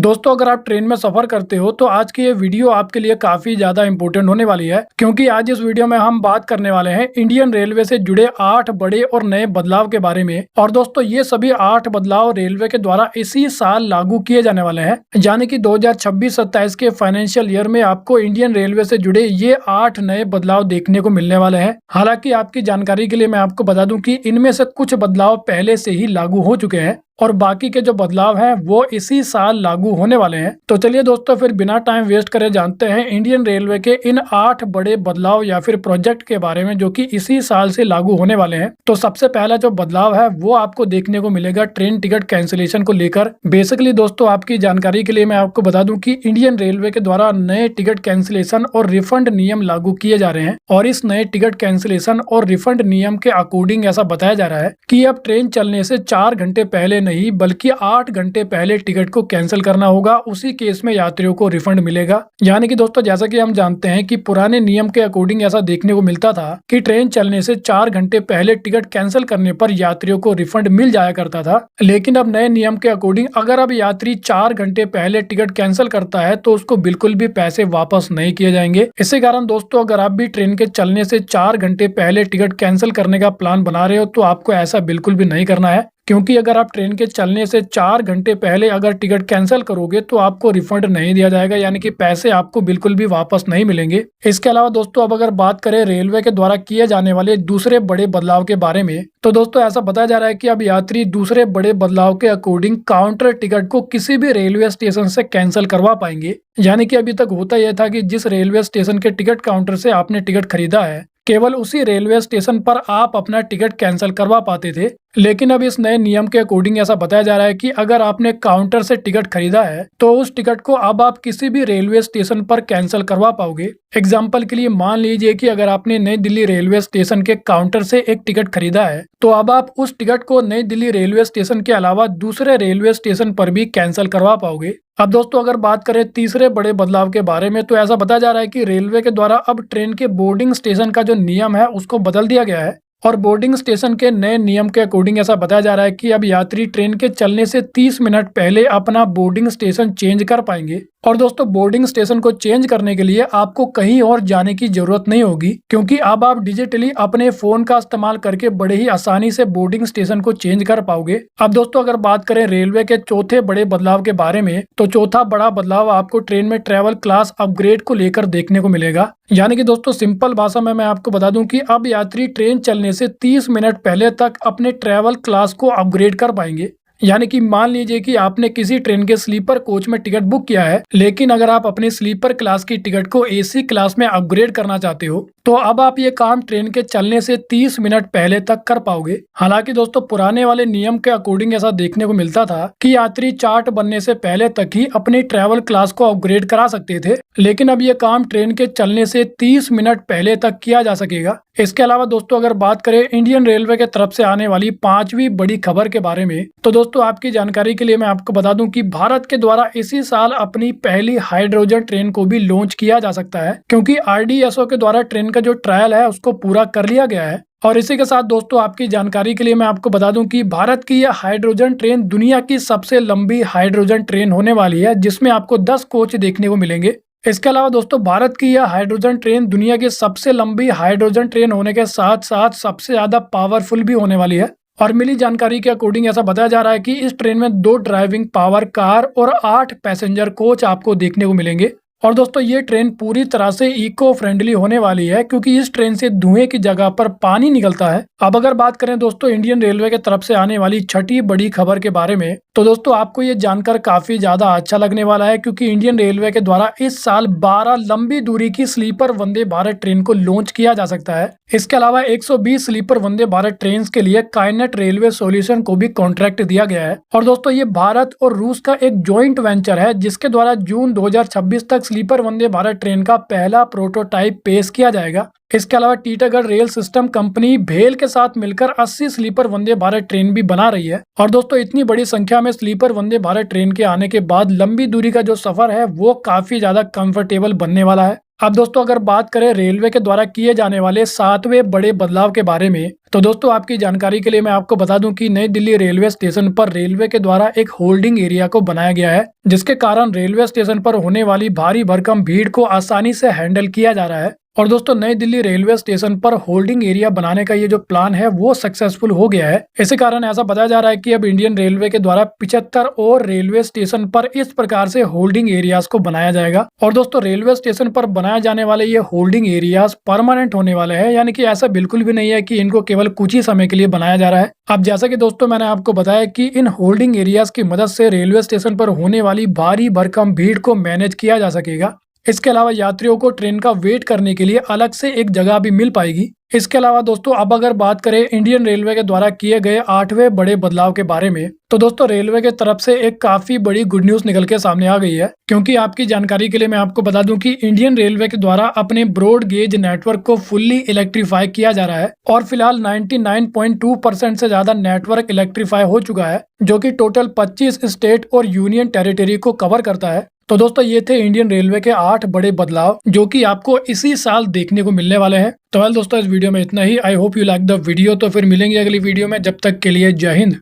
दोस्तों अगर आप ट्रेन में सफर करते हो तो आज की ये वीडियो आपके लिए काफी ज्यादा इंपॉर्टेंट होने वाली है, क्योंकि आज इस वीडियो में हम बात करने वाले हैं इंडियन रेलवे से जुड़े 8 बड़े और नए बदलाव के बारे में। और दोस्तों ये सभी 8 बदलाव रेलवे के द्वारा इसी साल लागू किए जाने वाले हैं, यानी कि 2026-27 के फाइनेंशियल ईयर में आपको इंडियन रेलवे से जुड़े ये 8 नए बदलाव देखने को मिलने वाले हैं। हालांकि आपकी जानकारी के लिए मैं आपको बता दूं कि इनमें से कुछ बदलाव पहले से ही लागू हो चुके हैं और बाकी के जो बदलाव हैं वो इसी साल लागू होने वाले हैं। तो चलिए दोस्तों फिर बिना टाइम वेस्ट करे जानते हैं इंडियन रेलवे के इन 8 बड़े बदलाव या फिर प्रोजेक्ट के बारे में जो कि इसी साल से लागू होने वाले हैं। तो सबसे पहला जो बदलाव है वो आपको देखने को मिलेगा ट्रेन टिकट कैंसिलेशन को लेकर। बेसिकली दोस्तों आपकी जानकारी के लिए मैं आपको बता दूं कि इंडियन रेलवे के द्वारा नए टिकट कैंसिलेशन और रिफंड नियम लागू किए जा रहे हैं और इस नए टिकट कैंसिलेशन और रिफंड नियम के अकॉर्डिंग ऐसा बताया जा रहा है कि अब ट्रेन चलने से 4 घंटे पहले नहीं बल्कि 8 घंटे पहले टिकट को कैंसिल करना होगा। उसी केस में यात्रियों को रिफंड मिलेगा। यानी कि दोस्तों जैसा कि हम जानते हैं कि पुराने नियम के अकॉर्डिंग ऐसा देखने को मिलता था कि ट्रेन चलने से 4 घंटे पहले टिकट कैंसिल करने पर यात्रियों को रिफंड मिल जाया करता था, लेकिन अब नए नियम के अकॉर्डिंग अगर अब यात्री 4 घंटे पहले टिकट कैंसिल करता है तो उसको बिल्कुल भी पैसे वापस नहीं किए जाएंगे। इसी कारण दोस्तों अगर आप भी ट्रेन के चलने से 4 घंटे पहले टिकट कैंसिल करने का प्लान बना रहे हो तो आपको ऐसा बिल्कुल भी नहीं करना है, क्योंकि अगर आप ट्रेन के चलने से 4 घंटे पहले अगर टिकट कैंसिल करोगे तो आपको रिफंड नहीं दिया जाएगा, यानी कि पैसे आपको बिल्कुल भी वापस नहीं मिलेंगे। इसके अलावा दोस्तों अब अगर बात करें रेलवे के द्वारा किए जाने वाले दूसरे बड़े बदलाव के बारे में, तो दोस्तों ऐसा बताया जा रहा है कि अब यात्री दूसरे बड़े बदलाव के अकॉर्डिंग काउंटर टिकट को किसी भी रेलवे स्टेशन से कैंसिल करवा पाएंगे। यानी कि अभी तक होता यह था कि जिस रेलवे स्टेशन के टिकट काउंटर से आपने टिकट खरीदा है केवल उसी रेलवे स्टेशन पर आप अपना टिकट कैंसिल करवा पाते थे, लेकिन अब इस नए नियम के अकॉर्डिंग ऐसा बताया जा रहा है कि अगर आपने काउंटर से टिकट खरीदा है तो उस टिकट को अब आप किसी भी रेलवे स्टेशन पर कैंसिल करवा पाओगे। एग्जाम्पल के लिए मान लीजिए कि अगर आपने नई दिल्ली रेलवे स्टेशन के काउंटर से एक टिकट खरीदा है तो अब आप उस टिकट को नई दिल्ली रेलवे स्टेशन के अलावा दूसरे रेलवे स्टेशन पर भी कैंसिल करवा पाओगे। अब दोस्तों अगर बात करें तीसरे बड़े बदलाव के बारे में, तो ऐसा बताया जा रहा है कि रेलवे के द्वारा अब ट्रेन के बोर्डिंग स्टेशन का जो नियम है उसको बदल दिया गया है और बोर्डिंग स्टेशन के नए नियम के अकॉर्डिंग ऐसा बताया जा रहा है कि अब यात्री ट्रेन के चलने से 30 मिनट पहले अपना बोर्डिंग स्टेशन चेंज कर पाएंगे। और दोस्तों बोर्डिंग स्टेशन को चेंज करने के लिए आपको कहीं और जाने की जरूरत नहीं होगी, क्योंकि अब आप डिजिटली अपने फोन का इस्तेमाल करके बड़े ही आसानी से बोर्डिंग स्टेशन को चेंज कर पाओगे। अब दोस्तों अगर बात करें रेलवे के चौथे बड़े बदलाव के बारे में, तो चौथा बड़ा बदलाव आपको ट्रेन में ट्रैवल क्लास अपग्रेड को लेकर देखने को मिलेगा। यानी कि दोस्तों सिंपल भाषा में मैं आपको बता दूं कि अब यात्री ट्रेन चलने से 30 मिनट पहले तक अपने ट्रैवल क्लास को अपग्रेड कर पाएंगे। यानी कि मान लीजिए कि आपने किसी ट्रेन के स्लीपर कोच में टिकट बुक किया है, लेकिन अगर आप अपनी स्लीपर क्लास की टिकट को एसी क्लास में अपग्रेड करना चाहते हो तो अब आप ये काम ट्रेन के चलने से 30 मिनट पहले तक कर पाओगे। हालांकि दोस्तों पुराने वाले नियम के अकॉर्डिंग ऐसा देखने को मिलता था कि यात्री चार्ट बनने से पहले तक ही अपनी ट्रैवल क्लास को अपग्रेड करा सकते थे, लेकिन अब ये काम ट्रेन के चलने से 30 मिनट पहले तक किया जा सकेगा। इसके अलावा दोस्तों अगर बात करें इंडियन रेलवे के तरफ से आने वाली 5वीं बड़ी खबर के बारे में, तो दोस्तों आपकी जानकारी के लिए मैं आपको बता दूं कि भारत के द्वारा इसी साल अपनी पहली हाइड्रोजन ट्रेन को भी लॉन्च किया जा सकता है, क्योंकि आरडीएसओ के द्वारा ट्रेन का जो ट्रायल है उसको पूरा कर लिया गया है। और इसी के साथ दोस्तों आपकी जानकारी के लिए मैं आपको बता दूं कि भारत की यह हाइड्रोजन ट्रेन दुनिया की सबसे लंबी हाइड्रोजन ट्रेन होने वाली है, जिसमें आपको 10 कोच देखने को मिलेंगे। इसके अलावा दोस्तों भारत की यह हाइड्रोजन ट्रेन दुनिया की सबसे लंबी हाइड्रोजन ट्रेन होने के साथ साथ सबसे ज्यादा पावरफुल भी होने वाली है। और मिली जानकारी के अकॉर्डिंग ऐसा बताया जा रहा है कि इस ट्रेन में 2 ड्राइविंग पावर कार और 8 पैसेंजर कोच आपको देखने को मिलेंगे। और दोस्तों ये ट्रेन पूरी तरह से इको फ्रेंडली होने वाली है, क्योंकि इस ट्रेन से धुएं की जगह पर पानी निकलता है। अब अगर बात करें दोस्तों इंडियन रेलवे के तरफ से आने वाली छठी बड़ी खबर के बारे में, तो दोस्तों आपको ये जानकर काफी ज्यादा अच्छा लगने वाला है, क्योंकि इंडियन रेलवे के द्वारा इस साल 12 लंबी दूरी की स्लीपर वंदे भारत ट्रेन को लॉन्च किया जा सकता है। इसके अलावा 120 स्लीपर वंदे भारत ट्रेन के लिए काइनेट रेलवे सॉल्यूशन को भी कॉन्ट्रैक्ट दिया गया है। और दोस्तों ये भारत और रूस का एक ज्वाइंट वेंचर है, जिसके द्वारा जून 2026 तक स्लीपर वंदे भारत ट्रेन का पहला प्रोटोटाइप पेश किया जाएगा। इसके अलावा टीटागढ़ रेल सिस्टम कंपनी भेल के साथ मिलकर 80 स्लीपर वंदे भारत ट्रेन भी बना रही है। और दोस्तों इतनी बड़ी संख्या में स्लीपर वंदे भारत ट्रेन के आने के बाद लंबी दूरी का जो सफर है वो काफी ज्यादा कंफर्टेबल बनने वाला है। अब दोस्तों अगर बात करें रेलवे के द्वारा किए जाने वाले 7वें बड़े बदलाव के बारे में, तो दोस्तों आपकी जानकारी के लिए मैं आपको बता दूं कि नई दिल्ली रेलवे स्टेशन पर रेलवे के द्वारा एक होल्डिंग एरिया को बनाया गया है, जिसके कारण रेलवे स्टेशन पर होने वाली भारी भरकम भीड़ को आसानी से हैंडल किया जा रहा है। और दोस्तों नई दिल्ली रेलवे स्टेशन पर होल्डिंग एरिया बनाने का ये जो प्लान है वो सक्सेसफुल हो गया है। इसी कारण ऐसा बताया जा रहा है कि अब इंडियन रेलवे के द्वारा 75 और रेलवे स्टेशन पर इस प्रकार से होल्डिंग एरियाज को बनाया जाएगा। और दोस्तों रेलवे स्टेशन पर बनाए जाने वाले ये होल्डिंग एरियाज परमानेंट होने वाले हैं, यानी कि ऐसा बिल्कुल भी नहीं है कि इनको केवल कुछ ही समय के लिए बनाया जा रहा है। अब जैसा कि दोस्तों मैंने आपको बताया कि इन होल्डिंग एरियाज की मदद से रेलवे स्टेशन पर होने वाली भारी भरकम भीड़ को मैनेज किया जा सकेगा। इसके अलावा यात्रियों को ट्रेन का वेट करने के लिए अलग से एक जगह भी मिल पाएगी। इसके अलावा दोस्तों अब अगर बात करें इंडियन रेलवे के द्वारा किए गए 8वें बड़े बदलाव के बारे में, तो दोस्तों रेलवे के तरफ से एक काफी बड़ी गुड न्यूज निकल के सामने आ गई है। क्योंकि आपकी जानकारी के लिए मैं आपको बता दूं कि इंडियन रेलवे के द्वारा अपने ब्रॉड गेज नेटवर्क को फुल्ली इलेक्ट्रीफाई किया जा रहा है और फिलहाल 99.2% से ज्यादा नेटवर्क इलेक्ट्रीफाई हो चुका है, जो कि टोटल 25 स्टेट और यूनियन टेरिटरी को कवर करता है। तो दोस्तों ये थे इंडियन रेलवे के 8 बड़े बदलाव जो कि आपको इसी साल देखने को मिलने वाले हैं। तो वेल दोस्तों इस वीडियो में इतना ही। I hope you like the video. तो फिर मिलेंगे अगली वीडियो में, जब तक के लिए जय हिंद।